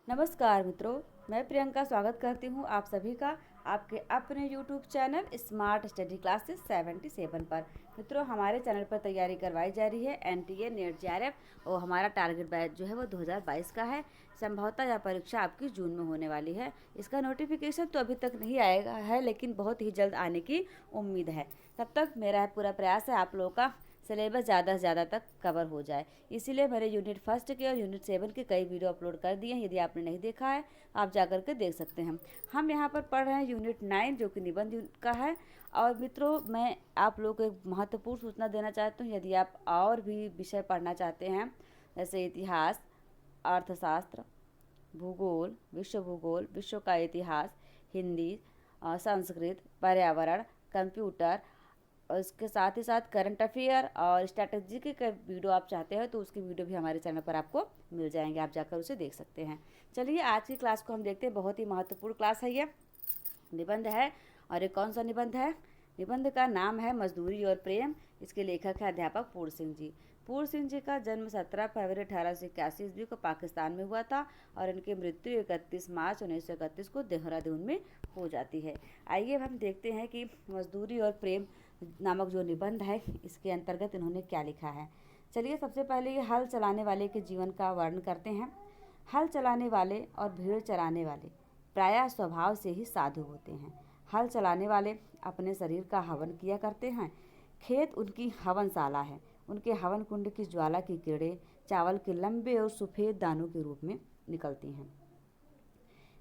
नमस्कार मित्रों, मैं प्रियंका स्वागत करती हूँ आप सभी का आपके अपने YouTube channel smart study classes 77 पर। मित्रों, हमारे चैनल पर तैयारी करवाई जा रही है NTA नेट JRF और हमारा टारगेट बैच जो है वो 2022 का है। संभवतः यह परीक्षा आपकी जून में होने वाली है। इसका नोटिफिकेशन तो अभी तक नहीं आएगा है, लेकिन बहुत ही जल्द आने की उम्मीद है। तब तक मेरा पूरा प्रयास है आप लोगों का सिलेबस ज़्यादा से ज़्यादा तक कवर हो जाए। इसीलिए मैंने यूनिट फर्स्ट के और यूनिट 7 के कई वीडियो अपलोड कर दिए हैं। यदि आपने नहीं देखा है आप जा कर के देख सकते हैं। हम यहाँ पर पढ़ रहे हैं यूनिट 9 जो कि निबंध का है। और मित्रों, मैं आप लोगों को एक महत्वपूर्ण सूचना देना चाहती हूँ। यदि आप और भी विषय पढ़ना चाहते हैं जैसे इतिहास, अर्थशास्त्र, भूगोल, विश्व का इतिहास, हिंदी, संस्कृत, पर्यावरण, कंप्यूटर और इसके साथ ही साथ करंट अफेयर और स्ट्रैटेजी के वीडियो आप चाहते हैं तो उसके वीडियो भी हमारे चैनल पर आपको मिल जाएंगे, आप जाकर उसे देख सकते हैं। चलिए आज की क्लास को हम देखते हैं। बहुत ही महत्वपूर्ण क्लास है, ये निबंध है। और ये कौन सा निबंध है? निबंध का नाम है मजदूरी और प्रेम। इसके लेखक है अध्यापक पूर्ण सिंह जी। पूर्ण सिंह जी का जन्म 17 फरवरी 1881 ईस्वी को पाकिस्तान में हुआ था और इनकी मृत्यु 31 मार्च 1931 को देहरादून में हो जाती है। आइए हम देखते हैं कि मजदूरी और प्रेम नामक जो निबंध है इसके अंतर्गत इन्होंने क्या लिखा है। चलिए सबसे पहले ये हल चलाने वाले के जीवन का वर्णन करते हैं। हल चलाने वाले और भेड़ चराने वाले प्रायः स्वभाव से ही साधु होते हैं। हल चलाने वाले अपने शरीर का हवन किया करते हैं। खेत उनकी हवनशाला है। उनके हवन कुंड की ज्वाला की किरणें चावल के लंबे और सफ़ेद दानों के रूप में निकलती हैं।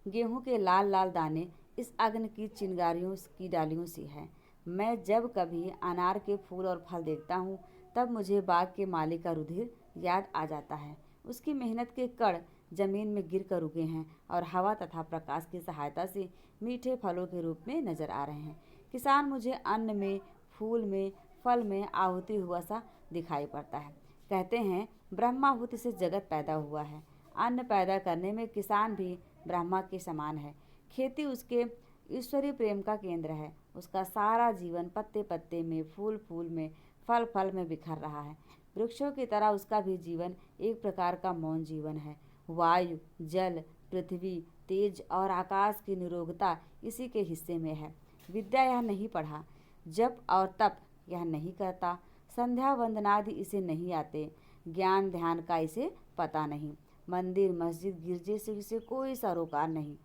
गेहूं के लाल लाल दाने इस अग्नि की चिंगारियों की डालियों से हैं। मैं जब कभी अनार के फूल और फल देखता हूँ तब मुझे बाग के मालिक का रुधिर याद आ जाता है। उसकी मेहनत के कण जमीन में गिर कर उगे हैं और हवा तथा प्रकाश की सहायता से मीठे फलों के रूप में नजर आ रहे हैं। किसान मुझे अन्न में, फूल में, फल में आहुति हुआ सा दिखाई पड़ता है। कहते हैं ब्रह्माहुति से जगत पैदा हुआ है। अन्न पैदा करने में किसान भी ब्रह्मा के समान है। खेती उसके ईश्वरीय प्रेम का केंद्र है। उसका सारा जीवन पत्ते पत्ते में, फूल फूल में, फल फल में बिखर रहा है। वृक्षों की तरह उसका भी जीवन एक प्रकार का मौन जीवन है। वायु, जल, पृथ्वी, तेज और आकाश की निरोगता इसी के हिस्से में है। विद्या यह नहीं पढ़ा, जप और तप यह नहीं करता, संध्या वंदनादि इसे नहीं आते, ज्ञान ध्यान का इसे पता नहीं, मंदिर मस्जिद गिरजे से इसे कोई सरोकार नहीं।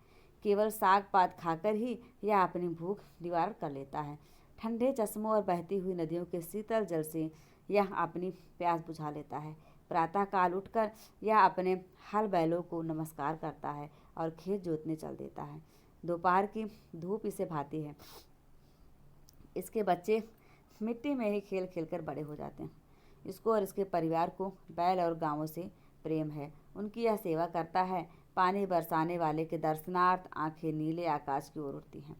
केवल साग पात खाकर ही यह अपनी भूख निवारण कर लेता है। ठंडे चश्मों और बहती हुई नदियों के शीतल जल से यह अपनी प्यास बुझा लेता है। प्रातः काल उठकर यह अपने हल बैलों को नमस्कार करता है और खेत जोतने चल देता है। दोपहर की धूप इसे भाती है। इसके बच्चे मिट्टी में ही खेल खेल कर बड़े हो जाते हैं। इसको और इसके परिवार को बैल और गांवों से प्रेम है। उनकी यह सेवा करता है। पानी बरसाने वाले के दर्शनार्थ आंखें नीले आकाश की ओर उठती हैं।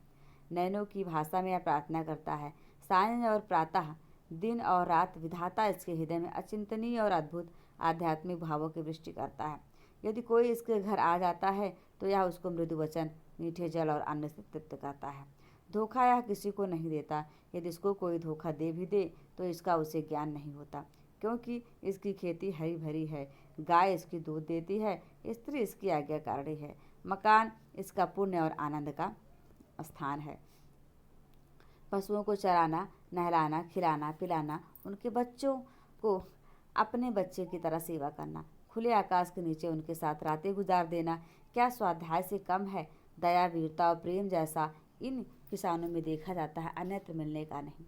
नैनों की भाषा में यह प्रार्थना करता है। सायं और प्रातः, दिन और रात विधाता इसके हृदय में अचिंतनीय और अद्भुत आध्यात्मिक भावों की वृष्टि करता है। यदि कोई इसके घर आ जाता है तो यह उसको मृदु वचन, मीठे जल और अन्न से तृप्त करता है। धोखा यह किसी को नहीं देता। यदि इसको कोई धोखा दे भी दे तो इसका उसे ज्ञान नहीं होता, क्योंकि इसकी खेती हरी भरी है। गाय इसकी दूध देती है, स्त्री इसकी आज्ञाकारिणी है, मकान इसका पुण्य और आनंद का स्थान है। पशुओं को चराना, नहलाना, खिलाना पिलाना, उनके बच्चों को अपने बच्चे की तरह सेवा करना, खुले आकाश के नीचे उनके साथ रातें गुजार देना क्या स्वाध्याय से कम है? दया, वीरता और प्रेम जैसा इन किसानों में देखा जाता है, अन्यत्र मिलने का नहीं।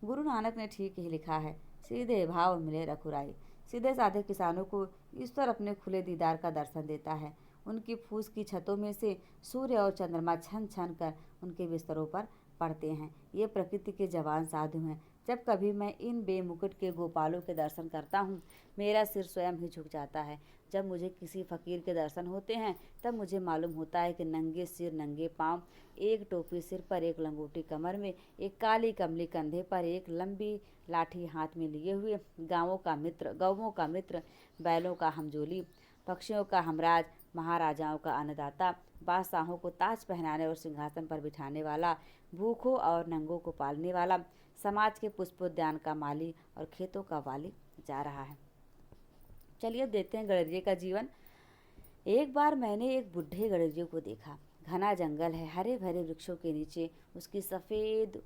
गुरु नानक ने ठीक ही लिखा है, सीधे भाव मिले रघुराई। सीधे साधे किसानों को ईश्वर अपने खुले दीदार का दर्शन देता है। उनकी फूस की छतों में से सूर्य और चंद्रमा छन छन कर उनके बिस्तरों पर पड़ते हैं। ये प्रकृति के जवान साधु हैं। जब कभी मैं इन बेमुकुट के गोपालों के दर्शन करता हूँ मेरा सिर स्वयं ही झुक जाता है। जब मुझे किसी फकीर के दर्शन होते हैं तब मुझे मालूम होता है कि नंगे सिर नंगे पाँव, एक टोपी सिर पर, एक लंगोटी कमर में, एक काली कमली कंधे पर, एक लंबी लाठी हाथ में लिए हुए, गौवों का मित्र, बैलों का हमजोली, पक्षियों का हमराज, महाराजाओं का अन्नदाता, बादशाहों को ताज पहनाने और सिंहासन पर बिठाने वाला, भूखों और नंगों को पालने वाला, समाज के पुष्पोद्यान का माली और खेतों का वाली जा रहा है। चलिए अब देखते हैं गणरिये का जीवन। एक बार मैंने एक बुढ़े गडरिये को देखा। घना जंगल है, हरे भरे वृक्षों के नीचे उसकी सफ़ेद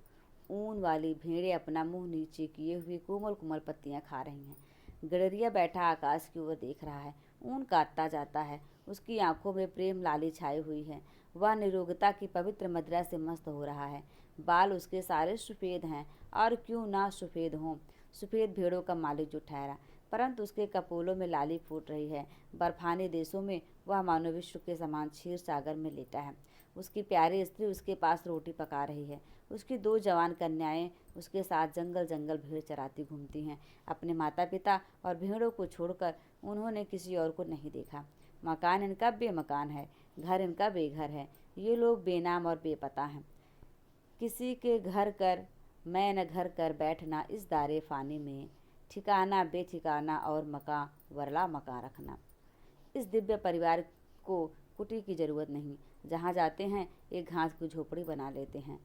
ऊन वाली भेड़ें अपना मुंह नीचे किए हुए कोमल कोमल पत्तियां खा रही हैं। गडरिया बैठा आकाश की ओर देख रहा है। ऊन काटता जाता है। उसकी आंखों में प्रेम लाली छाई हुई है। वह निरोगता की पवित्र मदिरा से मस्त हो रहा है। बाल उसके सारे सफ़ेद हैं, और क्यों ना सफ़ेद हों। सफ़ेद भेड़ों का मालिक जो ठहरा, परंतु उसके कपोलों में लाली फूट रही है। बर्फानी देशों में वह मानव विश्व के समान क्षीर सागर में लेटा है। उसकी प्यारी स्त्री उसके पास रोटी पका रही है। उसकी दो जवान कन्याएं उसके साथ जंगल जंगल भेड़ चराती घूमती हैं। अपने माता पिता और भेड़ों को छोड़कर उन्होंने किसी और को नहीं देखा। मकान इनका बेमकान है, घर इनका बेघर है। ये लोग बेनाम और बेपता हैं। किसी के घर कर मैं न घर कर बैठना इस दारे फ़ानी में, ठिकाना बेठिकाना और मकां वरला मकां रखना। इस दिव्य परिवार को कुटी की जरूरत नहीं। जहाँ जाते हैं एक घास की झोपड़ी बना लेते हैं।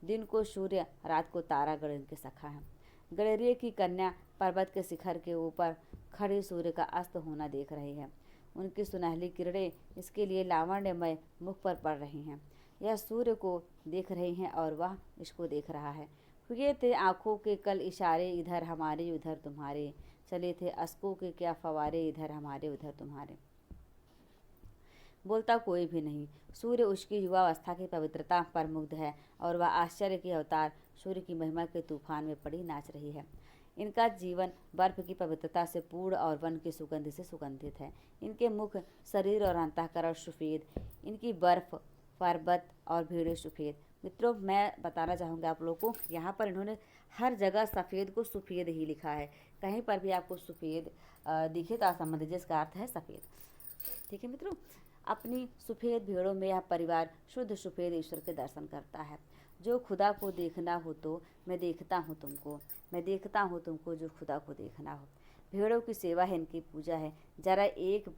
दिन को सूर्य, रात को तारा गण इनके सखा है। गडरिये की कन्या पर्वत के शिखर के ऊपर खड़े सूर्य का अस्त होना देख रही है। उनकी सुनहली किरणें इसके लिए लावण्यमय मुख पर पड़ रही हैं। यह सूर्य को देख रही हैं और वह इसको देख रहा है। हुए थे आँखों के कल इशारे, इधर हमारे उधर तुम्हारे। चले थे अश्कों के क्या फवारे, इधर हमारे उधर तुम्हारे। बोलता कोई भी नहीं। सूर्य उसकी युवावस्था की पवित्रता पर मुग्ध है, और वह आश्चर्य के अवतार सूर्य की महिमा के तूफान में पड़ी नाच रही है। इनका जीवन बर्फ की पवित्रता से पूर्ण और वन की सुगंध से सुगंधित है। इनके मुख, शरीर और अंतःकरण सफ़ेद। इनकी बर्फ, पर्वत और भीड़ें सफ़ेद। मित्रों, मैं बताना चाहूँगी आप लोगों को, यहाँ पर इन्होंने हर जगह सफ़ेद को सफ़ेद ही लिखा है। कहीं पर भी आपको सफ़ेद दिखे तो समझ लीजिए इसका अर्थ है सफ़ेद। ठीक है मित्रों, अपनी सफ़ेद भेड़ों में यह परिवार शुद्ध सफ़ेद ईश्वर के दर्शन करता है। जो खुदा को देखना हो तो मैं देखता हूँ तुमको, मैं देखता हूँ तुमको जो खुदा को देखना हो। भेड़ों की सेवा है, इनकी पूजा है। जरा एक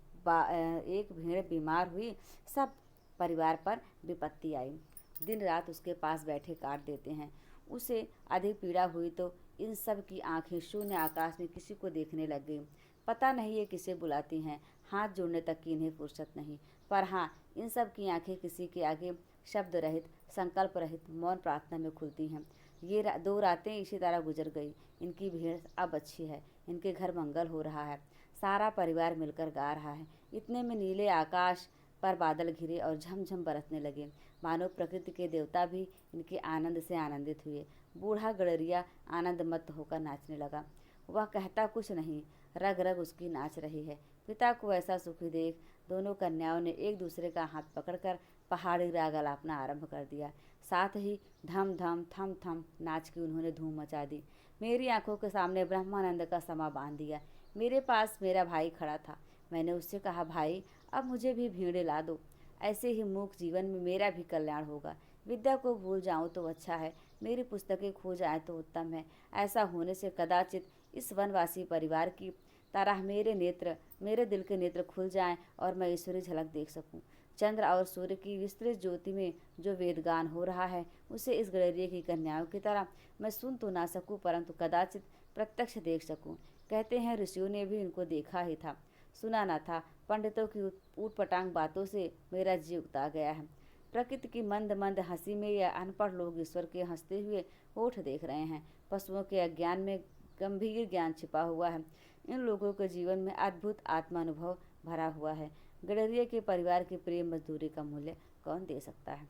भेड़ बीमार हुई, सब परिवार पर विपत्ति आई। दिन रात उसके पास बैठे काट देते हैं। उसे अधिक पीड़ा हुई तो इन सब की आंखें शून्य आकाश में किसी को देखने लग गई। पता नहीं ये किसे बुलाती हैं। हाथ जोड़ने तक की इन्हें फुर्सत नहीं। पर हाँ, इन सब की आंखें किसी के आगे शब्द रहित, संकल्प रहित मौन प्रार्थना में खुलती हैं। ये दो रातें इसी तरह गुजर गई। इनकी भीड़ अब अच्छी है। इनके घर मंगल हो रहा है। सारा परिवार मिलकर गा रहा है। इतने में नीले आकाश पर बादल घिरे और झमझम बरसने लगे। मानो प्रकृति के देवता भी इनके आनंद से आनंदित हुए। बूढ़ा गडरिया आनंद मत होकर नाचने लगा। वह कहता कुछ नहीं, रग रग उसकी नाच रही है। पिता को ऐसा सुखी देख दोनों कन्याओं ने एक दूसरे का हाथ पकड़कर पहाड़ी राग आलापना आरंभ कर दिया। साथ ही धम धम थम थम नाच की उन्होंने धूम मचा दी। मेरी आंखों के सामने ब्रह्मानंद का समा बांध दिया। मेरे पास मेरा भाई खड़ा था। मैंने उससे कहा, भाई अब मुझे भी भीड़ें ला दो। ऐसे ही मूक जीवन में मेरा भी कल्याण होगा। विद्या को भूल जाऊं तो अच्छा है, मेरी पुस्तकें खो जाएं तो उत्तम है। ऐसा होने से कदाचित इस वनवासी परिवार की तरह मेरे दिल के नेत्र खुल जाएं और मैं ईश्वरी झलक देख सकूं। चंद्र और सूर्य की विस्तृत ज्योति में जो वेदगान हो रहा है, उसे इस गडरिये की कन्याओं की तरह मैं सुन तो ना सकूं, परंतु कदाचित प्रत्यक्ष देख सकूं। कहते हैं ऋषियों ने भी इनको देखा ही था, सुना न था। पंडितों की ऊटपटांग बातों से मेरा जी उगता गया है। प्रकृति की मंद मंद हंसी में यह अनपढ़ लोग ईश्वर के हंसते हुए होठ देख रहे हैं। पशुओं के अज्ञान में गंभीर ज्ञान छिपा हुआ है। इन लोगों के जीवन में अद्भुत आत्मानुभव भरा हुआ है। गडरिये के परिवार की प्रेम मजदूरी का मूल्य कौन दे सकता है।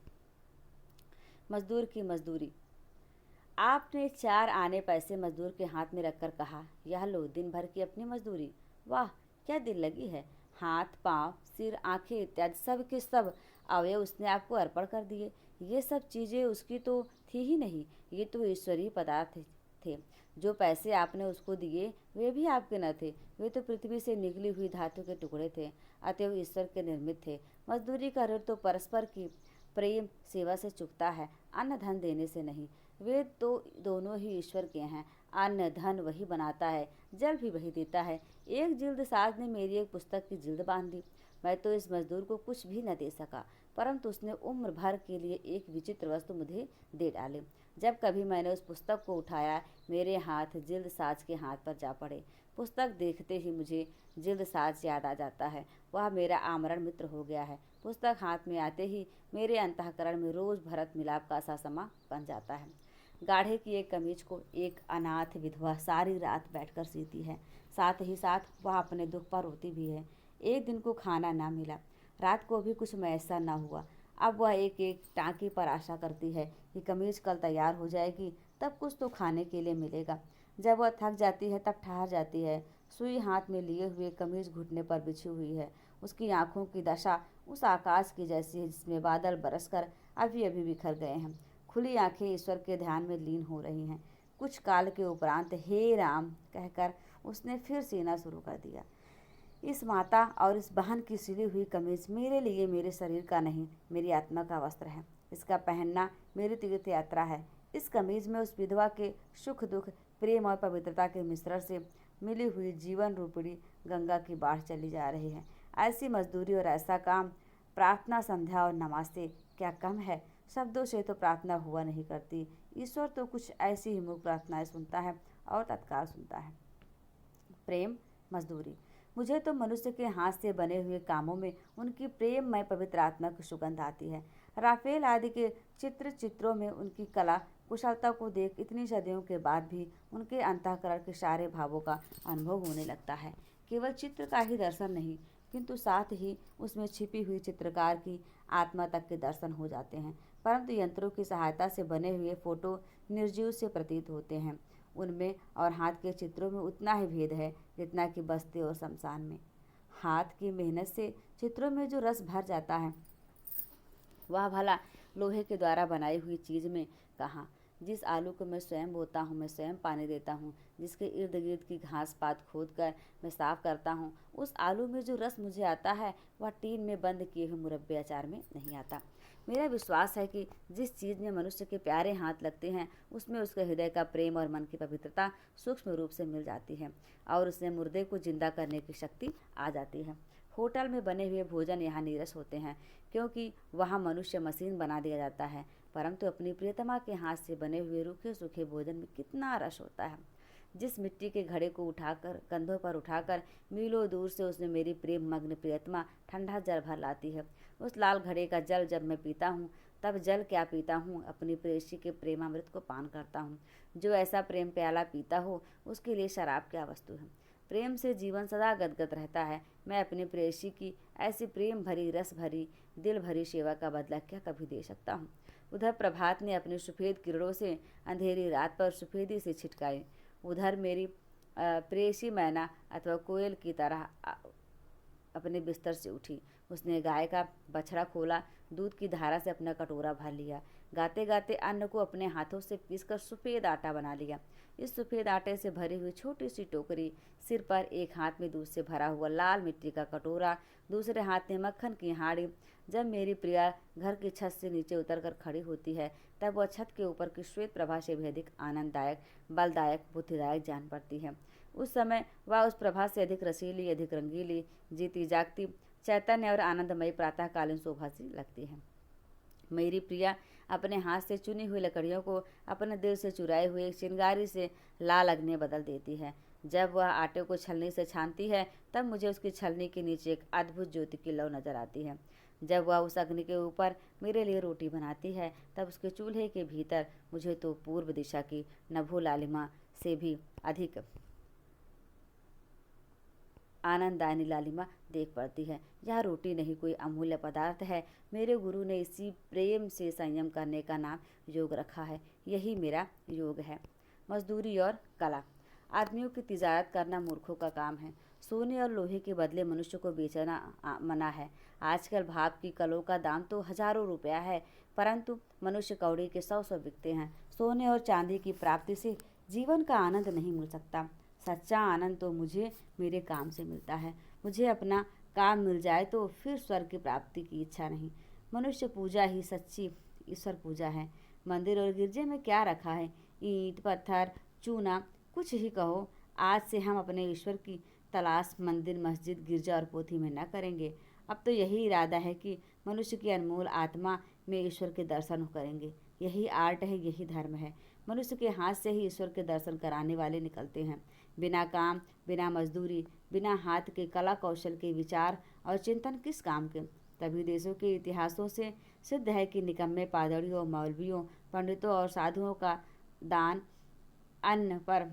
मजदूर की मजदूरी। आपने 4 आने पैसे मजदूर के हाथ में रखकर कहा, यह लो दिन भर की अपनी मजदूरी। वाह, क्या दिल लगी है। हाथ, पाँव, सिर, आंखें इत्यादि सब के सब अवयव उसने आपको अर्पण कर दिए। ये सब चीज़ें उसकी तो थी ही नहीं, ये तो ईश्वरीय पदार्थ थे। जो पैसे आपने उसको दिए वे भी आपके न थे, वे तो पृथ्वी से निकली हुई धातु के टुकड़े थे, अतएव ईश्वर के निर्मित थे। मजदूरी का ऋण तो परस्पर की प्रेम सेवा से चुकता है, अन्न धन देने से नहीं। वे तो दोनों ही ईश्वर के हैं। अन्न धन वही बनाता है, जल भी वही देता है। एक जिल्द साज ने मेरी एक पुस्तक की जिल्द बांध दी। मैं तो इस मजदूर को कुछ भी न दे सका, परंतु उसने उम्र भर के लिए एक विचित्र वस्तु मुझे दे डाले। जब कभी मैंने उस पुस्तक को उठाया, मेरे हाथ जिल्द साज के हाथ पर जा पड़े। पुस्तक देखते ही मुझे जिल्द साज याद आ जाता है। वह मेरा आमरण मित्र हो गया है। पुस्तक हाथ में आते ही मेरे अंतःकरण में रोज भरत मिलाप का सा समा बन जाता है। गाढ़े की एक कमीज को एक अनाथ विधवा सारी रात बैठकर सीती है। साथ ही साथ वह अपने दुख पर रोती भी है। एक दिन को खाना ना मिला, रात को भी कुछ मैसर न हुआ। अब वह एक एक टाँकी पर आशा करती है कि कमीज कल तैयार हो जाएगी, तब कुछ तो खाने के लिए मिलेगा। जब वह थक जाती है तब ठहर जाती है। सुई हाथ में लिए हुए कमीज घुटने पर बिछी हुई है। उसकी आंखों की दशा उस आकाश की जैसी है जिसमें बादल बरसकर अभी अभी बिखर गए हैं। खुली आंखें ईश्वर के ध्यान में लीन हो रही हैं। कुछ काल के उपरांत हे राम कहकर उसने फिर सीना शुरू कर दिया। इस माता और इस बहन की सिली हुई कमीज मेरे लिए मेरे शरीर का नहीं, मेरी आत्मा का वस्त्र है। इसका पहनना मेरी तीर्थ यात्रा है। इस कमीज में उस विधवा के सुख दुख, प्रेम और पवित्रता के मिश्रण से मिली हुई जीवन रूपिणी गंगा की बाढ़ चली जा रही है। ऐसी मजदूरी और ऐसा काम, प्रार्थना, संध्या और नमाज से क्या कम है? शब्दों से तो प्रार्थना हुआ नहीं करती। ईश्वर तो कुछ ऐसी ही मूक प्रार्थनाएं सुनता है और तत्काल सुनता है। प्रेम, मजदूरी। मुझे तो मनुष्य के हाथ से बने हुए कामों में उनकी प्रेममय पवित्र आत्मा की सुगंध आती है। राफेल आदि के चित्रों में उनकी कला कुशलता को देख इतनी सदियों के बाद भी उनके अंतःकरण के सारे भावों का अनुभव होने लगता है। केवल चित्र का ही दर्शन नहीं, किंतु साथ ही उसमें छिपी हुई चित्रकार की आत्मा तक के दर्शन हो जाते हैं। परंतु यंत्रों की सहायता से बने हुए फोटो निर्जीव से प्रतीत होते हैं। उनमें और हाथ के चित्रों में उतना ही भेद है जितना कि बस्ती और शमशान में। हाथ की मेहनत से चित्रों में जो रस भर जाता है वह भला लोहे के द्वारा बनाई हुई चीज़ में कहाँ। जिस आलू को मैं स्वयं बोता हूँ, मैं स्वयं पानी देता हूँ, जिसके इर्द गिर्द की घास पात खोद कर मैं साफ करता हूँ, उस आलू में जो रस मुझे आता है वह टीन में बंद किए हुए मुरब्बे अचार में नहीं आता। मेरा विश्वास है कि जिस चीज़ में मनुष्य के प्यारे हाथ लगते हैं उसमें उसके हृदय का प्रेम और मन की पवित्रता सूक्ष्म रूप से मिल जाती है और उसमें मुर्दे को जिंदा करने की शक्ति आ जाती है। होटल में बने हुए भोजन यहाँ नीरस होते हैं क्योंकि वहाँ मनुष्य मशीन बना दिया जाता है, परंतु अपनी प्रियतमा के हाथ से बने हुए रूखे सूखे भोजन में कितना रस होता है। जिस मिट्टी के घड़े को उठाकर कंधों पर उठाकर मीलों दूर से उसने मेरी प्रेम मग्न प्रियतमा ठंडा जल भर लाती है, उस लाल घड़े का जल जब मैं पीता हूँ तब जल क्या पीता हूँ, अपनी प्रेयसी के प्रेमामृत को पान करता हूँ। जो ऐसा प्रेम प्याला पीता हो उसके लिए शराब क्या वस्तु है। प्रेम से जीवन सदा गदगद रहता है। मैं अपनी प्रेयसी की ऐसी प्रेम भरी, रस भरी, दिल भरी सेवा का बदला क्या कभी दे सकता हूँ। उधर प्रभात ने अपनी सफ़ेद किरणों से अंधेरी रात पर सफ़ेदी से छिटकाई। उधर मेरी प्रेयसी मैना अथवा कोयल की तरह अपने बिस्तर से उठी। उसने गाय का बछड़ा खोला, दूध की धारा से अपना कटोरा भर लिया। गाते गाते अन्न को अपने हाथों से पीसकर सफ़ेद आटा बना लिया। इस सफ़ेद आटे से भरी हुई छोटी सी टोकरी, सिर पर एक हाथ में दूध से भरा हुआ लाल मिट्टी का कटोरा, दूसरे हाथ में मक्खन की हांडी। जब मेरी प्रिया घर की छत से नीचे उतरकर खड़ी होती है तब वह छत के ऊपर की श्वेत प्रभा से भी अधिक आनंददायक, बलदायक, बुद्धिदायक जान पड़ती है। उस समय वह उस प्रभा से अधिक रसीली, अधिक रंगीली, जीती जागती, चैतन्य और आनंदमयी प्रातःकालीन शोभा सी लगती है। मेरी प्रिया अपने हाथ से चुनी हुई लकड़ियों को अपने दिल से चुराए हुए चिंगारी से लाल अग्नि बदल देती है। जब वह आटे को छलनी से छानती है तब मुझे उसकी छलनी के नीचे एक अद्भुत ज्योति की लौ नजर आती है। जब वह उस अग्नि के ऊपर मेरे लिए रोटी बनाती है तब उसके चूल्हे के भीतर मुझे तो पूर्व दिशा की नभो लालिमा से भी अधिक आनंददायनी लालिमा देख पड़ती है। यह रोटी नहीं, कोई अमूल्य पदार्थ है। मेरे गुरु ने इसी प्रेम से संयम करने का नाम योग रखा है। यही मेरा योग है। मजदूरी और कला। आदमियों की तिजारत करना मूर्खों का काम है। सोने और लोहे के बदले मनुष्य को बेचना मना है। आजकल भाप की कलों का दाम तो हजारों रुपया है, परंतु मनुष्य कौड़ी के 100 बिकते हैं। सोने और चांदी की प्राप्ति से जीवन का आनंद नहीं मिल सकता। सच्चा आनंद तो मुझे मेरे काम से मिलता है। मुझे अपना काम मिल जाए तो फिर स्वर्ग की प्राप्ति की इच्छा नहीं। मनुष्य पूजा ही सच्ची ईश्वर पूजा है। मंदिर और गिरजे में क्या रखा है? ईंट, पत्थर, चूना, कुछ ही कहो। आज से हम अपने ईश्वर की तलाश मंदिर, मस्जिद, गिरजा और पोथी में न करेंगे। अब तो यही इरादा है कि मनुष्य की अनमोल आत्मा में ईश्वर के दर्शन करेंगे। यही आर्ट है, यही धर्म है। मनुष्य के हाथ से ही ईश्वर के दर्शन कराने वाले निकलते हैं। बिना काम, बिना मजदूरी, बिना हाथ के कला कौशल के विचार और चिंतन किस काम के। तभी देशों के इतिहासों से सिद्ध है कि निकम्मे पादरियों, मौलवियों, पंडितों और साधुओं का दान अन्न पर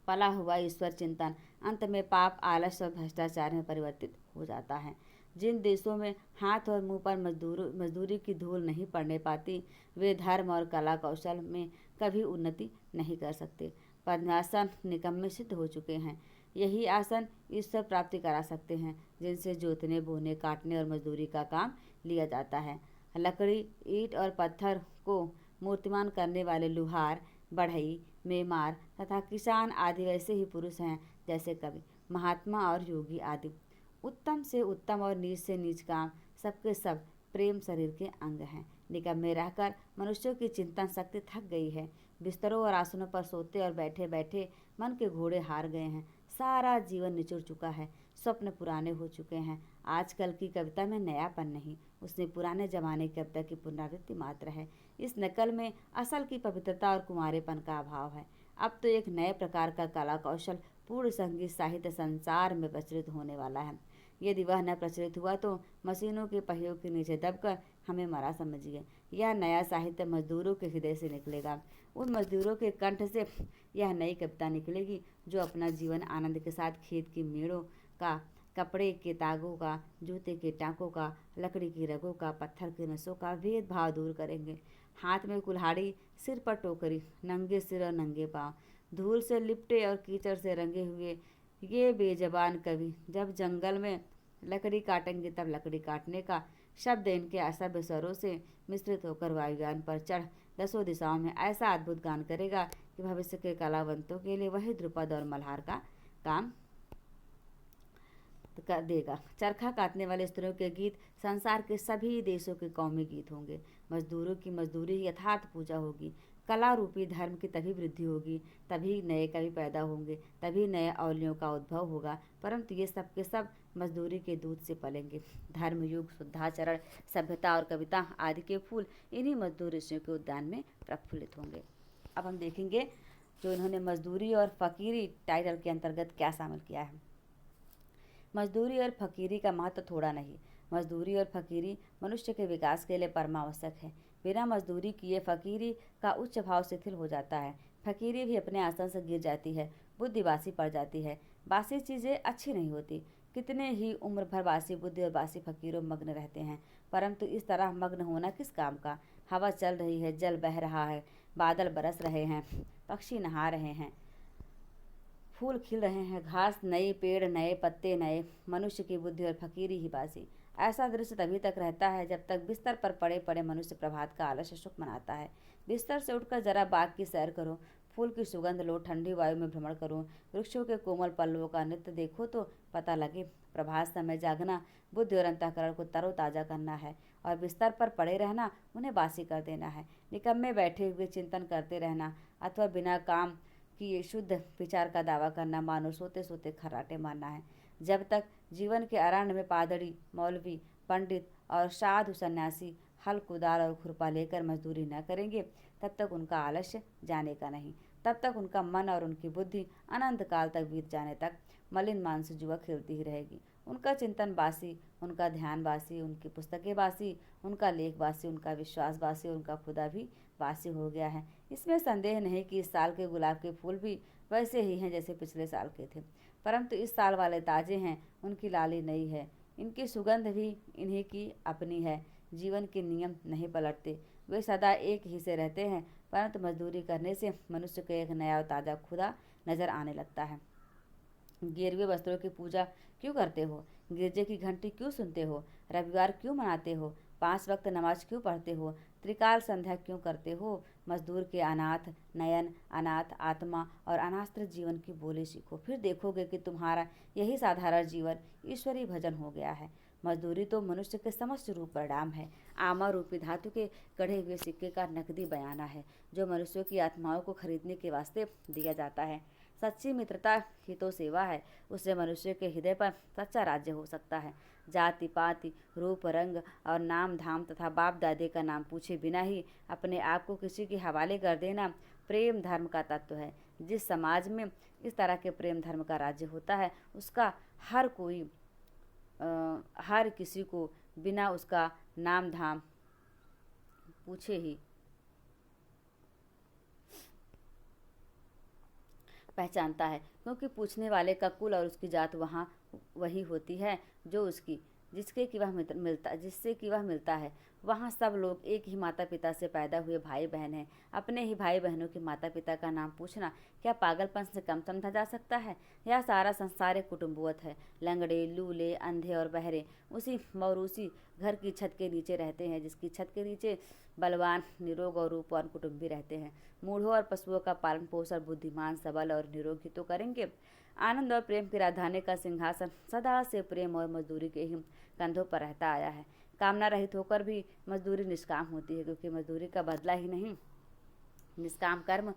पला हुआ ईश्वर चिंतन अंत में पाप, आलस्य और भ्रष्टाचार में परिवर्तित हो जाता है। जिन देशों में हाथ और मुंह पर मजदूरी की धूल नहीं पड़ने पाती, वे धर्म और कला कौशल में कभी उन्नति नहीं कर सकते। पद्मासन निकम्मे सिद्ध हो चुके हैं। यही आसन ईश्वर प्राप्ति करा सकते हैं, जिनसे जोतने, बोने, काटने और मजदूरी का काम लिया जाता है। लकड़ी, ईंट और पत्थर को मूर्तिमान करने वाले लुहार, बढ़ई, मेमार तथा किसान आदि वैसे ही पुरुष हैं जैसे कवि, महात्मा और योगी आदि। उत्तम से उत्तम और नीच से नीच काम सबके सब प्रेम शरीर के अंग हैं। निकम्मे रहकर मनुष्यों की चिंतन शक्ति थक गई है। बिस्तरों और आसनों पर सोते और बैठे बैठे मन के घोड़े हार गए हैं। सारा जीवन निचुड़ चुका है, स्वप्न पुराने हो चुके हैं। आजकल की कविता में नयापन नहीं, उसमें पुराने जमाने की कविता की पुनरावृत्ति मात्र है। इस नकल में असल की पवित्रता और कुंवारेपन का अभाव है। अब तो एक नए प्रकार का कला कौशल पूर्ण संगीत साहित्य संसार में प्रचलित होने वाला है। यदि वह न प्रचलित हुआ तो मशीनों के पहियों के नीचे दबकर हमें मरा समझिए। यह नया साहित्य मजदूरों के हृदय से निकलेगा। उन मजदूरों के कंठ से यह नई कविता निकलेगी जो अपना जीवन आनंद के साथ खेत की मेड़ों का, कपड़े के तागों का, जूते के टाँकों का, लकड़ी की रगों का, पत्थर के नसों का भेदभाव दूर करेंगे। हाथ में कुल्हाड़ी, सिर पर टोकरी, नंगे सिर और नंगे पाँव, धूल से लिपटे और कीचड़ से रंगे हुए ये बेजबान कवि जब जंगल में लकड़ी काटेंगे तब लकड़ी काटने का शब्द इनके असभ्य स्वरों से मिश्रित होकर वायुयान पर चढ़ दसों दिशाओं में ऐसा अद्भुत गान करेगा कि भविष्य के कलावंतों के लिए वही ध्रुपद और मल्हार का काम कर देगा। चरखा काटने वाले स्त्रियों के गीत संसार के सभी देशों के कौमी गीत होंगे। मजदूरों की मजदूरी ही यथार्थ पूजा होगी। कला रूपी धर्म की तभी वृद्धि होगी, तभी नए कवि पैदा होंगे, तभी नए औलियों का उद्भव होगा। परंतु ये सब के सब मजदूरी के दूध से पलेंगे। धर्म, युग, शुद्धाचरण, सभ्यता और कविता आदि के फूल इन्हीं मजदूर ऋषियों के उद्यान में प्रफुल्लित होंगे। अब हम देखेंगे जो इन्होंने मजदूरी और फकीरी टाइटल के अंतर्गत क्या शामिल किया है। मजदूरी और फकीरी का महत्व थोड़ा नहीं। मजदूरी और फकीरी मनुष्य के विकास के लिए परमावश्यक है। बिना मजदूरी किए फकीरी का उच्च भाव शिथिल हो जाता है। फकीरी भी अपने आसन से गिर जाती है, बुद्धि बासी पड़ जाती है। बासी चीज़ें अच्छी नहीं होती। कितने ही उम्र भर बासी बुद्धि और बासी फकीरों मग्न रहते हैं, परंतु इस तरह मग्न होना किस काम का। हवा चल रही है, जल बह रहा है, बादल बरस रहे हैं, पक्षी नहा रहे हैं, फूल खिल रहे हैं, घास नई, पेड़ नए, पत्ते नए, मनुष्य की बुद्धि और फकीरी ही बासी। ऐसा दृश्य तभी तक रहता है जब तक बिस्तर पर पड़े पड़े मनुष्य प्रभात का आलस्य सुख मनाता है। बिस्तर से उठकर जरा बाग की सैर करो, फूल की सुगंध लो, ठंडी वायु में भ्रमण करो, वृक्षों के कोमल पल्लवों का नृत्य देखो तो पता लगे प्रभात समय जागना बुद्धि और अंतःकरण को तरोताजा करना है और बिस्तर पर पड़े रहना उन्हें बासी कर देना है। निकम्मे बैठे हुए चिंतन करते रहना अथवा बिना काम कि शुद्ध विचार का दावा करना मानो सोते सोते खर्राटे मारना है। जब तक जीवन के अरण्य में पादरी, मौलवी, पंडित और साधु सन्यासी हल, कुदाल और खुरपा लेकर मजदूरी न करेंगे, तब तक उनका आलस्य जाने का नहीं। तब तक उनका मन और उनकी बुद्धि अनंत काल तक बीत जाने तक मलिन मानस जुआ खेलती ही रहेगी। उनका चिंतन बासी, उनका ध्यान बासी, उनकी पुस्तकें बासी, उनका लेख बासी, उनका विश्वास बासी, उनका खुदा भी बासी हो गया है। इसमें संदेह नहीं कि इस साल के गुलाब के फूल भी वैसे ही हैं जैसे पिछले साल के थे, परंतु इस साल वाले ताज़े हैं, उनकी लाली नई है, इनकी सुगंध भी इन्हीं की अपनी है। जीवन के नियम नहीं पलटते, वे सदा एक ही से रहते हैं, परंतु मजदूरी करने से मनुष्य को एक नया और ताज़ा खुदा नजर आने लगता है। गेरुए वस्त्रों की पूजा क्यों करते हो? गिरजे की घंटी क्यों सुनते हो? रविवार क्यों मनाते हो? 5 वक्त नमाज क्यों पढ़ते हो? त्रिकाल संध्या क्यों करते हो? मजदूर के अनाथ नयन, अनाथ आत्मा और अनास्त्र जीवन की बोली सीखो, फिर देखोगे कि तुम्हारा यही साधारण जीवन ईश्वरीय भजन हो गया है। मजदूरी तो मनुष्य के समस्त रूप परिणाम है। आमा रूपी धातु के गढ़े हुए सिक्के का नकदी बयाना है जो मनुष्यों की आत्माओं को खरीदने के वास्ते दिया जाता है। सच्ची मित्रता ही तो सेवा है, उससे मनुष्य के हृदय पर सच्चा राज्य हो सकता है। जाति पाति, रूप रंग और नाम धाम तथा बाप दादे का नाम पूछे बिना ही अपने आप को किसी के हवाले कर देना प्रेम धर्म का तत्व है। जिस समाज में इस तरह के प्रेम धर्म का राज्य होता है उसका हर किसी को बिना उसका नाम धाम पूछे ही पहचानता है, क्योंकि पूछने वाले का कुल और उसकी जात वहाँ वही होती है जो उसकी जिससे कि वह मिलता है। वहाँ सब लोग एक ही माता पिता से पैदा हुए भाई बहन हैं। अपने ही भाई बहनों के माता पिता का नाम पूछना क्या पागलपन से कम समझा जा सकता है? यह सारा संसार एक कुटुम्बवत है। लंगड़े, लूले, अंधे और बहरे उसी मौरूसी घर की छत के नीचे रहते हैं, जिसकी छत के नीचे बलवान, निरोग और रूपवान कुटुंबी रहते हैं। मूढ़ों और पशुओं का पालन पोषण बुद्धिमान, सबल और निरोगी तो करेंगे। आनंद और प्रेम की राजधानी का सिंहासन सदा से प्रेम और मजदूरी के ही कंधों पर रहता आया है। कामना रहित होकर भी मजदूरी निष्काम होती है, क्योंकि मजदूरी का बदला ही नहीं, निष्काम कर्म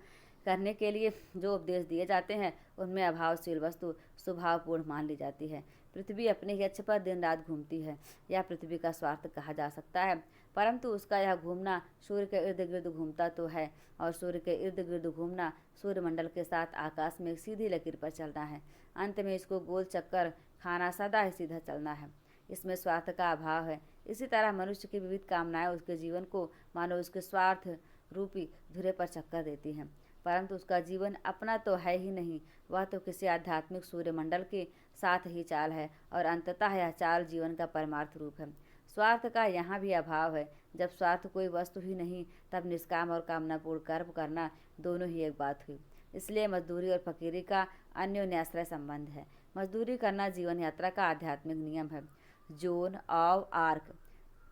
करने के लिए जो उपदेश दिए जाते हैं उनमें अभावशील वस्तु स्वभावपूर्ण मान ली जाती है। पृथ्वी अपने ही अक्ष पर दिन रात घूमती है। यह पृथ्वी का स्वार्थ कहा जा सकता है, परंतु उसका यह घूमना सूर्य के इर्द गिर्द घूमता तो है, और सूर्य के इर्द गिर्द घूमना सूर्यमंडल के साथ आकाश में एक सीधी लकीर पर चलना है। अंत में इसको गोल चक्कर खाना सदा ही सीधा चलना है। इसमें स्वार्थ का अभाव है। इसी तरह मनुष्य की विविध कामनाएं उसके जीवन को मानो उसके स्वार्थ रूपी धुरे पर चक्कर देती हैं, परंतु उसका जीवन अपना तो है ही नहीं, वह तो किसी आध्यात्मिक सूर्यमंडल के साथ ही चाल है, और अंततः यह चाल जीवन का परमार्थ रूप है। स्वार्थ का यहाँ भी अभाव है। जब स्वार्थ कोई वस्तु ही नहीं, तब निष्काम और कामनापूर्ण कर्म करना दोनों ही एक बात हुई। इसलिए मजदूरी और फकीरी का अन्योन्याश्रय संबंध है। मजदूरी करना जीवन यात्रा का आध्यात्मिक नियम है। जोन ऑफ आर्क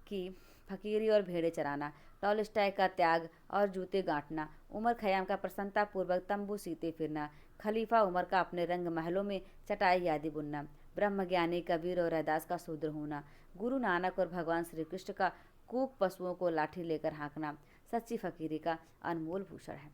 की फकीरी और भेड़े चराना, टॉलस्टॉय का त्याग और जूते गांठना, उमर खयाम का प्रसन्नतापूर्वक तंबू सीते फिरना, खलीफा उमर का अपने रंग महलों में चटाई आदि बुनना, ब्रह्मज्ञानी कबीर और रैदास का शूद्र होना, गुरु नानक और भगवान श्री कृष्ण का कूक पशुओं को लाठी लेकर हाँकना सच्ची फकीरी का अनमोल भूषण है।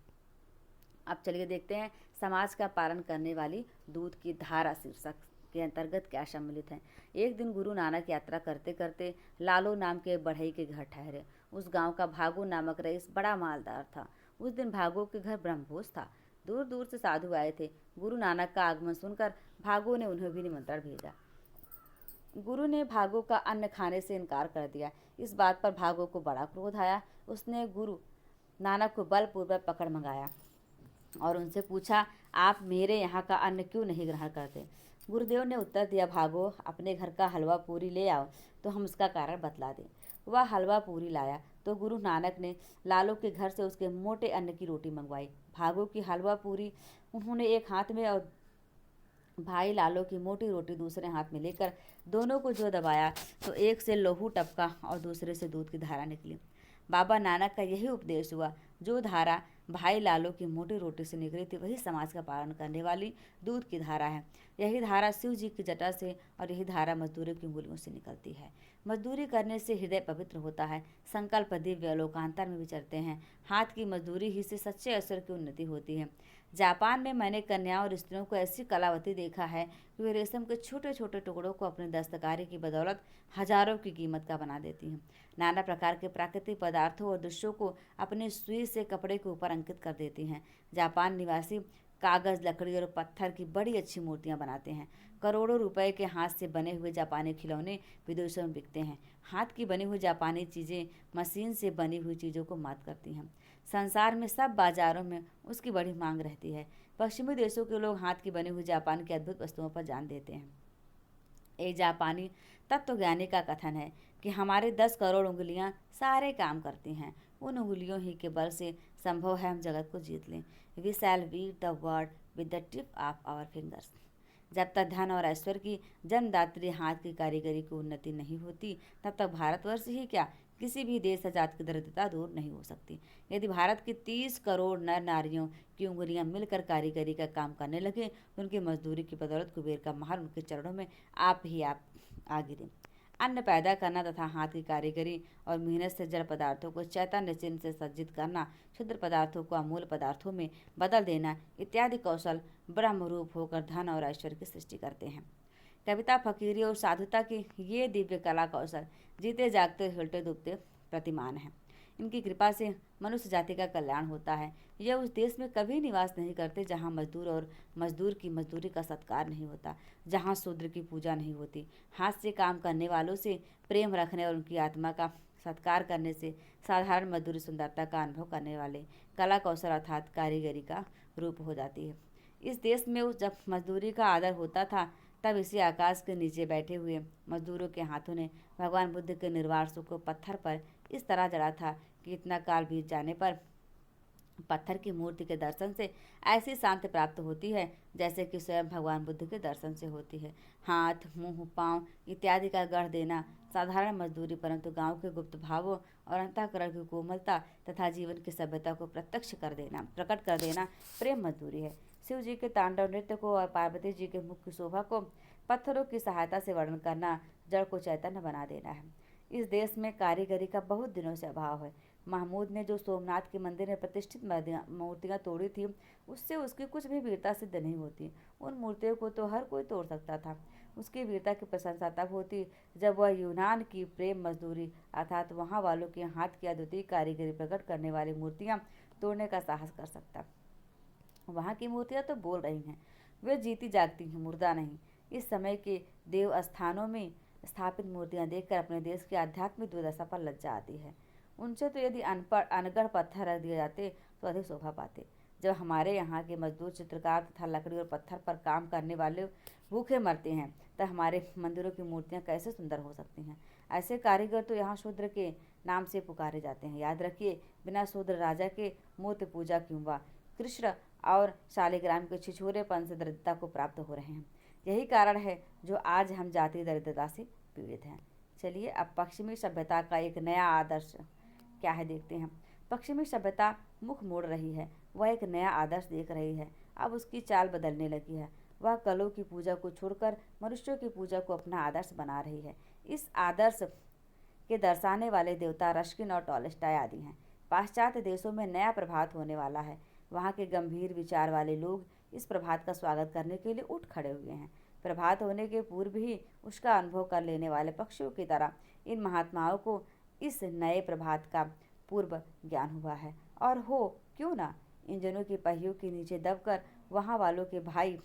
अब चलिए देखते हैं समाज का पालन करने वाली दूध की धारा शीर्षक के अंतर्गत क्या सम्मिलित है। एक दिन गुरु नानक यात्रा करते करते लालो नाम के बढ़ई के घर ठहरे। उस गांव का भागो नामक रईस बड़ा मालदार था। उस दिन भागो के घर ब्रह्मभोज था। दूर दूर से साधु आए थे। गुरु नानक का आगमन सुनकर भागो ने उन्हें भी निमंत्रण भेजा। गुरु ने भागो का अन्न खाने से इनकार कर दिया। इस बात पर भागो को बड़ा क्रोध आया। उसने गुरु नानक को बलपूर्वक पकड़ मंगाया और उनसे पूछा, आप मेरे यहाँ का अन्न क्यों नहीं ग्रहण करते? गुरुदेव ने उत्तर दिया, भागो, अपने घर का हलवा पूरी ले आओ तो हम उसका कारण बतला दें। वह हलवा पूरी लाया तो गुरु नानक ने लालो के घर से उसके मोटे अन्न की रोटी मंगवाई। भागो की हलवा पूरी उन्होंने एक हाथ में और भाई लालो की मोटी रोटी दूसरे हाथ में लेकर दोनों को जो दबाया तो एक से लोहू टपका और दूसरे से दूध की धारा निकली। बाबा नानक का यही उपदेश हुआ। जो धारा भाई लालो की मोटी रोटी से निकली थी वही समाज का पालन करने वाली दूध की धारा है। यही धारा शिव जी की जटा से और यही धारा मजदूरी की उंगलियों से निकलती है। मजदूरी करने से हृदय पवित्र होता है, संकल्प दिव्य लोकांतर में विचरते हैं। हाथ की मजदूरी ही से सच्चे अवसर की उन्नति होती है। जापान में मैंने कन्याओं और स्त्रियों को ऐसी कलावती देखा है कि वे रेशम के छोटे छोटे टुकड़ों को अपने दस्तकारी की बदौलत हजारों की कीमत का बना देती हैं। नाना प्रकार के प्राकृतिक पदार्थों और दृश्यों को अपने सुई से कपड़े के ऊपर अंकित कर देती हैं। जापान निवासी कागज़, लकड़ी और पत्थर की बड़ी अच्छी मूर्तियां बनाते हैं। करोड़ों रुपए के हाथ से बने हुए जापानी खिलौने विदेशों में बिकते हैं। हाथ की बनी हुई जापानी चीज़ें मशीन से बनी हुई चीज़ों को मात करती हैं। संसार में सब बाजारों में उसकी बड़ी मांग रहती है। पश्चिमी देशों के लोग हाथ की बनी हुई जापान की अद्भुत वस्तुओं पर जान देते हैं। एक जापानी तत्वज्ञानी का कथन है कि हमारे 10 करोड़ उंगलियां सारे काम करती हैं। उन उंगलियों ही के बल से संभव है हम जगत को जीत लें। We shall read the world with the tip of our fingers. जब तक धन और ऐश्वर्य की जन्मदात्री हाथ की कारीगरी की उन्नति नहीं होती तब तक भारतवर्ष ही क्या किसी भी देश या जात की दरिद्रता दूर नहीं हो सकती। यदि भारत की 30 करोड़ नर नारियों की उंगलियां मिलकर कारीगरी का काम करने लगे तो उनकी मजदूरी की बदौलत कुबेर का महल उनके चरणों में आप आ गिरे। अन्न पैदा करना तथा हाथ की कारीगरी और मेहनत से जड़ पदार्थों को चैतन्य चिन्ह से सज्जित करना, क्षुद्र पदार्थों को अमूल्य पदार्थों में बदल देना इत्यादि कौशल ब्रह्म रूप होकर धन और ऐश्वर्य की सृष्टि करते हैं। कविता, फकीरी और साधुता की ये दिव्य कला कौशल जीते जागते हिलते दुबते प्रतिमान हैं। इनकी कृपा से मनुष्य जाति का कल्याण होता है। यह उस देश में कभी निवास नहीं करते जहाँ मजदूर और मजदूर की मजदूरी का सत्कार नहीं होता, जहाँ शूद्र की पूजा नहीं होती। हाथ से काम करने वालों से प्रेम रखने और उनकी आत्मा का सत्कार करने से साधारण मजदूरी सुंदरता का अनुभव करने वाले कला कौशल अर्थात कारीगरी का रूप हो जाती है। इस देश में उस जब मजदूरी का आदर होता था, तब इसी आकाश के नीचे बैठे हुए मजदूरों के हाथों ने भगवान बुद्ध के निर्वाण सूत्र को पत्थर पर इस तरह जड़ा था कि इतना काल बीत जाने पर पत्थर की मूर्ति के दर्शन से ऐसी शांति प्राप्त होती है जैसे कि स्वयं भगवान बुद्ध के दर्शन से होती है। हाथ, मुंह, पांव इत्यादि का गढ़ देना साधारण मजदूरी, परंतु गांव के गुप्त भावों और अंतःकरण की कोमलता तथा जीवन की सभ्यता को प्रकट कर देना प्रेम मजदूरी है। शिव जी के तांडव नृत्य को और पार्वती जी के मुख की शोभा को पत्थरों की सहायता से वर्णन करना जड़ को चैतन्य बना देना है। इस देश में कारीगरी का बहुत दिनों से अभाव है। महमूद ने जो सोमनाथ के मंदिर में प्रतिष्ठित मूर्तियां तोड़ी थी, उससे उसकी कुछ भी वीरता सिद्ध नहीं होती। उन मूर्तियों को तो हर कोई तोड़ सकता था। उसकी वीरता की प्रशंसा तब होती जब वह यूनान की प्रेम मजदूरी अर्थात वहाँ वालों के हाथ की अद्वितीय कारीगरी प्रकट करने वाली मूर्तियाँ तोड़ने का साहस कर सकता। वहाँ की मूर्तियाँ तो बोल रही हैं, वे जीती जागती हैं, मुर्दा नहीं। इस समय के देव स्थानों में स्थापित मूर्तियाँ देखकर अपने देश की आध्यात्मिक दुर्दशा पर लज्जा आती है। उनसे तो यदि अनगढ़ पत्थर रख दिए जाते तो अधिक शोभा पाते। जब हमारे यहाँ के मजदूर चित्रकार तथा लकड़ी और पत्थर पर काम करने वाले भूखे मरते हैं, तब हमारे मंदिरों की मूर्तियाँ कैसे सुंदर हो सकती हैं। ऐसे कारीगर तो यहाँ शूद्र के नाम से पुकारे जाते हैं। याद रखिए, बिना शूद्र राजा के मूर्ति पूजा क्यों हुआ। कृष्ण और शालिग्राम के छिछोरेपन से दरिद्रता को प्राप्त हो रहे हैं। यही कारण है जो आज हम जातीय दरिद्रता से पीड़ित हैं। चलिए अब पश्चिमी सभ्यता का एक नया आदर्श क्या है देखते हैं। पश्चिमी सभ्यता मुख मोड़ रही है, वह एक नया आदर्श देख रही है। अब उसकी चाल बदलने लगी है। वह कलों की पूजा को छोड़कर मनुष्यों की पूजा को अपना आदर्श बना रही है। इस आदर्श के दर्शाने वाले देवता रस्किन और टॉलस्टॉय आदि हैं। पाश्चात्य देशों में नया प्रभात होने वाला है। वहाँ के गंभीर विचार वाले लोग इस प्रभात का स्वागत करने के लिए उठ खड़े हुए हैं। प्रभात होने के पूर्व ही उसका अनुभव कर लेने वाले पक्षियों की तरह इन महात्माओं को इस नए प्रभात का पूर्व ज्ञान हुआ है। और हो क्यों ना, इंजनों के पहियों के नीचे दबकर वहाँ वालों के भाई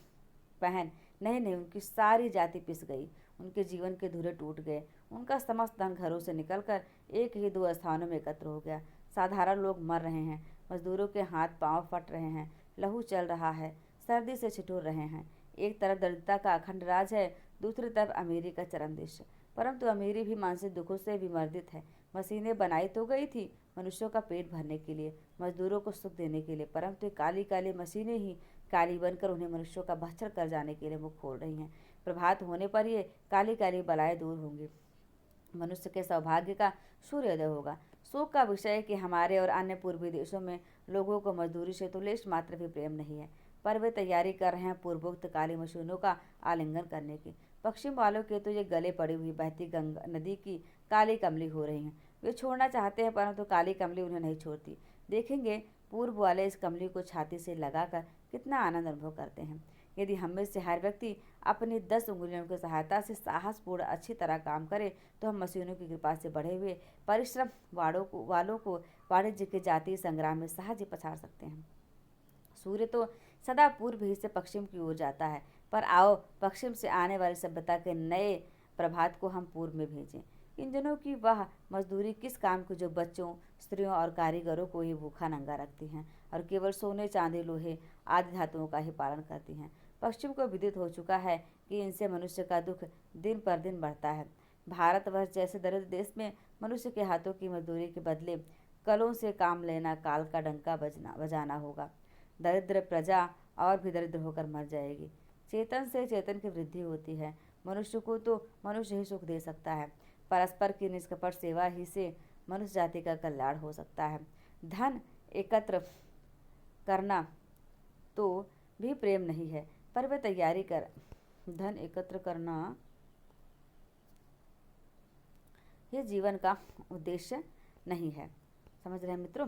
बहन नहीं, उनकी सारी जाति पिस गई। उनके जीवन के धुरे टूट गए। उनका समस्त धन घरों से निकलकर एक ही दो स्थानों में एकत्र हो गया। साधारण लोग मर रहे हैं, मजदूरों के हाथ पांव फट रहे हैं, लहू चल रहा है, सर्दी से छिटोर रहे हैं। एक तरफ दरिद्रता का अखंड राज है, दूसरी तरफ अमीरी का चरम दृश्य। परंतु अमीरी भी मानसिक दुखों से विमर्दित है। मशीनें बनाई तो गई थी मनुष्यों का पेट भरने के लिए, मजदूरों को सुख देने के लिए, परंतु काली काली मशीनें ही काली बनकर उन्हें मनुष्यों का भक्षण कर जाने के लिए मुख खोल रही हैं। प्रभात होने पर ये काली काली बलाएं दूर होंगी, मनुष्य के सौभाग्य का सूर्योदय होगा। शोक का विषय है कि हमारे और अन्य पूर्वी देशों में लोगों को मजदूरी से तो लेश मात्र भी प्रेम नहीं है, पर वे तैयारी कर रहे हैं पूर्वोक्त काली मशीनों का आलिंगन करने की। पश्चिम वालों के तो ये गले पड़ी हुई बहती गंगा नदी की काली कमली हो रही हैं। वे छोड़ना चाहते हैं, परंतु काली कमली उन्हें नहीं छोड़ती। देखेंगे पूर्व वाले इस कमली को छाती से लगाकर कितना आनंद अनुभव करते हैं। यदि हम में से हर व्यक्ति अपनी 10 उंगलियों की सहायता से साहसपूर्ण अच्छी तरह काम करे, तो हम मशीनों की कृपा से बढ़े हुए परिश्रम वालों को वाणिज्य के जातीय संग्राम में सहज ही पछाड़ सकते हैं। सूर्य तो सदा पूर्व ही से पश्चिम की ओर जाता है, पर आओ पश्चिम से आने वाली सभ्यता के नए प्रभात को हम पूर्व में भेजें। इंजनों की वह मजदूरी किस काम की जो बच्चों, स्त्रियों और कारीगरों को ही भूखा नंगा रखती हैं और केवल सोने, चांदी, लोहे आदि धातुओं का ही पालन करती हैं। पश्चिम को विदित हो चुका है कि इनसे मनुष्य का दुख दिन पर दिन बढ़ता है। भारतवर्ष जैसे दरिद्र देश में मनुष्य के हाथों की मजदूरी के बदले कलों से काम लेना काल का डंका बजाना होगा। दरिद्र प्रजा और भी दरिद्र होकर मर जाएगी। चेतन से चेतन की वृद्धि होती है। मनुष्य को तो मनुष्य ही सुख दे सकता है। परस्पर की निष्कपट सेवा ही से मनुष्य जाति का कल्याण हो सकता है। धन एकत्र करना तो भी प्रेम नहीं है, पर वे तैयारी कर धन एकत्र करना ये जीवन का उद्देश्य नहीं है। समझ रहे हैं मित्रों?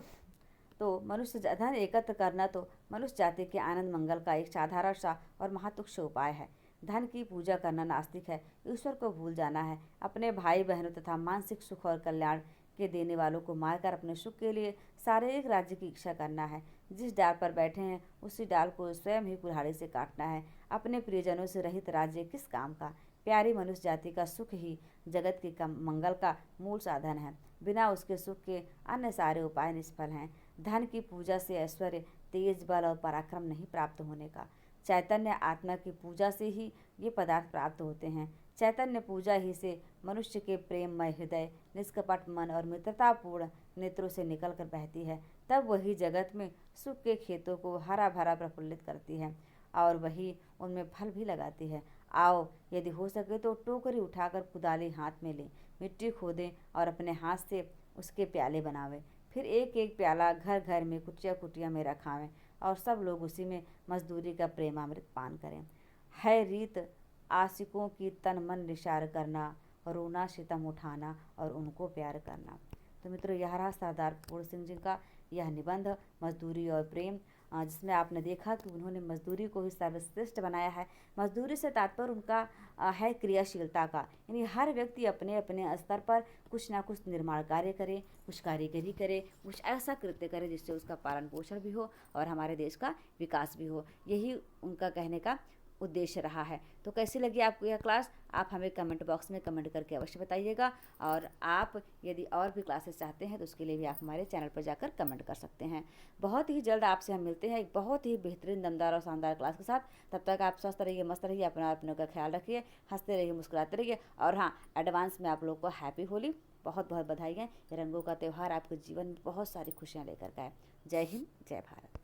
तो धन एकत्र करना तो मनुष्य जाति के आनंद मंगल का एक साधारण सा और महत्वपूर्ण उपाय है। धन की पूजा करना नास्तिक है। ईश्वर को भूल जाना है। अपने भाई बहनों तथा मानसिक सुख और कल्याण के देने वालों को मारकर अपने सुख के लिए शारीरिक राज्य की इच्छा करना है। जिस डाल पर बैठे हैं उसी डाल को स्वयं ही कुल्हाड़ी से काटना है। अपने प्रियजनों से रहित राज्य किस काम का। प्यारी मनुष्य जाति का सुख ही जगत के मंगल का मूल साधन है। बिना उसके सुख के अन्य सारे उपाय निष्फल हैं। धन की पूजा से ऐश्वर्य, तेज, बल और पराक्रम नहीं प्राप्त होने का। चैतन्य आत्मा की पूजा से ही ये पदार्थ प्राप्त होते हैं। चैतन्य पूजा ही से मनुष्य के प्रेममय हृदय, निष्कपट मन और मित्रतापूर्ण नेत्रों से निकलकर बहती है। तब वही जगत में सुख के खेतों को हरा भरा प्रफुल्लित करती है और वही उनमें फल भी लगाती है। आओ, यदि हो सके तो टोकरी उठाकर कुदाली हाथ में लें, मिट्टी खोदें और अपने हाथ से उसके प्याले बनावें। फिर एक एक प्याला घर घर में, कुटिया कुटिया में रखावें और सब लोग उसी में मजदूरी का प्रेमामृत पान करें। है रीत आशिकों की तन मन निशार करना, रोना सितम उठाना और उनको प्यार करना। तो मित्रों, यह रहा सरदार कपूर सिंह जी का यह निबंध मजदूरी और प्रेम, जिसमें आपने देखा कि उन्होंने मजदूरी को ही सर्वश्रेष्ठ बनाया है। मजदूरी से तात्पर्य उनका है क्रियाशीलता का, यानी हर व्यक्ति अपने अपने स्तर पर कुछ ना कुछ निर्माण कार्य करे, कुछ कारीगरी करे, कुछ ऐसा कृत्य करे जिससे उसका पालन पोषण भी हो और हमारे देश का विकास भी हो। यही उनका कहने का उद्देश्य रहा है। तो कैसी लगी आपको यह क्लास, आप हमें कमेंट बॉक्स में कमेंट करके अवश्य बताइएगा। और आप यदि और भी क्लासेस चाहते हैं तो उसके लिए भी आप हमारे चैनल पर जाकर कमेंट कर सकते हैं। बहुत ही जल्द आपसे हम मिलते हैं एक बहुत ही बेहतरीन, दमदार और शानदार क्लास के साथ। तब तक आप स्वस्थ रहिए, मस्त रहिए, अपने का ख्याल रखिए, हंसते रहिए, मुस्कुराते रहिए। और हाँ, एडवांस में आप लोग को हैप्पी होली, बहुत बहुत बधाई है। ये रंगों का त्यौहार आपके जीवन में बहुत सारी खुशियाँ लेकर के आए। जय हिंद, जय भारत।